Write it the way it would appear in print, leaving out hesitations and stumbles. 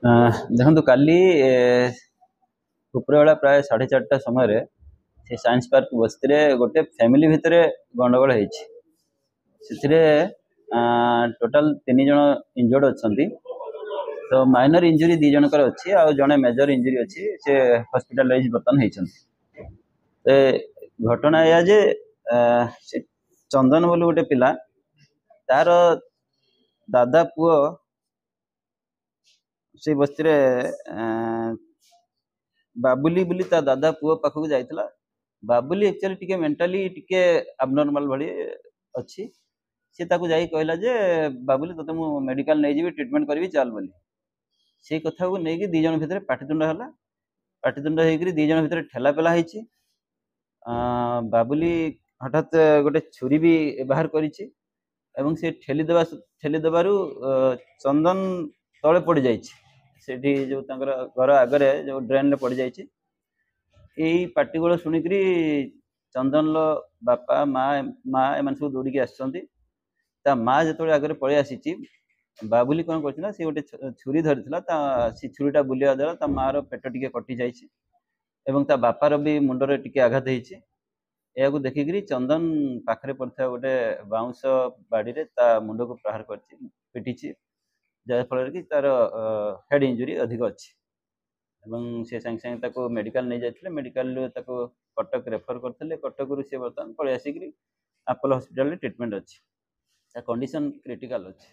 ଦେଖନ୍ତୁ କାଲି ଉପରବେଳା ପ୍ରାୟ 4:30 ସମୟରେ ସେ ସାଇନ୍ସ ପାର୍କ ବସ୍ତିରେ ଗୋଟେ ଫ୍ୟାମିଲି ଭିତରେ ଗଣ୍ଡଗୋଳ ହେଇଛି। ସେଥିରେ ଟୋଟାଲ 3 ଜଣ ଇଞ୍ଜର୍ଡ ଅଛନ୍ତି। ତ ମାଇନର ଇଞ୍ଜୁରୀ 2 ଜଣଙ୍କର ଅଛି, ଆଉ ଜଣେ ମେଜର ଇଞ୍ଜୁରୀ ଅଛି, ସେ ହସ୍ପିଟାଲାଇଜ ବର୍ତ୍ତମାନ ହେଇଛନ୍ତି। ଏ ଘଟଣା ଏଇଆ ଯେ ସେ ଚନ୍ଦନ ବୋଲି ଗୋଟେ ପିଲା, ତାର ଦାଦା ପୁଅ ସେ ବସ୍ତିରେ ବାବୁଲି ବୋଲି ତା ଦାଦା ପୁଅ ପାଖକୁ ଯାଇଥିଲା। ବାବୁଲି ଆକ୍ଚୁଆଲି ଟିକେ ମେଣ୍ଟାଲି ଟିକେ ଆବନର୍ମାଲ ଭଳି ଅଛି। ସେ ତାକୁ ଯାଇ କହିଲା ଯେ ବାବୁଲି ତତେ ମୁଁ ମେଡିକାଲ ନେଇଯିବି, ଟ୍ରିଟମେଣ୍ଟ କରିବି, ଚାଲ ବୋଲି। ସେଇ କଥାକୁ ନେଇକି 2 ଜଣ ଭିତରେ ପାଟିତୁଣ୍ଡ ହେଲା। ପାଟିତୁଣ୍ଡ ହେଇକରି 2 ଜଣ ଭିତରେ ଠେଲାପେଲା ହେଇଛି। ବାବୁଲି ହଠାତ୍ ଗୋଟେ ଛୁରୀ ବି ବାହାର କରିଛି ଏବଂ ସେ ଠେଲି ଦେବାରୁ ଚନ୍ଦନ ତଳେ ପଡ଼ିଯାଇଛି। ସେଠି ଯୋଉ ତାଙ୍କର ଘର ଆଗରେ ଯୋଉ ଡ୍ରେନରେ ପଡ଼ିଯାଇଛି। ଏଇ ପାଟିଗୋଳ ଶୁଣିକରି ଚନ୍ଦନର ବାପା ମା ଏମାନେ ସବୁ ଦୌଡ଼ିକି ଆସିଛନ୍ତି। ତା ମା ଯେତେବେଳେ ଆଗରେ ପଳେଇ ଆସିଛି, ବାବୁଲି କ'ଣ କରିଛି ନା, ସେ ଗୋଟେ ଛୁରୀ ଧରିଥିଲା। ସେ ଛୁରୀଟା ବୁଲିବା ଦ୍ୱାରା ତା ମାର ପେଟ ଟିକେ କଟି ଯାଇଛି ଏବଂ ତା ବାପାର ବି ମୁଣ୍ଡରେ ଟିକେ ଆଘାତ ହେଇଛି। ଏହାକୁ ଦେଖିକରି ଚନ୍ଦନ ପାଖରେ ପଡ଼ିଥିବା ଗୋଟେ ବାଉଁଶ ବାଡ଼ିରେ ତା ମୁଣ୍ଡକୁ ପ୍ରହାର କରିଛି, ପିଟିଛି, ଯାହାଫଳରେ କି ତାର ହେଡ୍ ଇଞ୍ଜୁରୀ ଅଧିକ ଅଛି ଏବଂ ସେ ସାଙ୍ଗେ ସାଙ୍ଗେ ତାକୁ ମେଡିକାଲ ନେଇଯାଇଥିଲେ। ମେଡିକାଲରୁ ତାକୁ କଟକ ରେଫର କରିଥିଲେ। କଟକରୁ ସେ ବର୍ତ୍ତମାନ ପଳେଇ ଆସିକରି ଆପୋଲୋ ହସ୍ପିଟାଲରେ ଟ୍ରିଟମେଣ୍ଟ ଅଛି। ତା କଣ୍ଡିସନ କ୍ରିଟିକାଲ ଅଛି।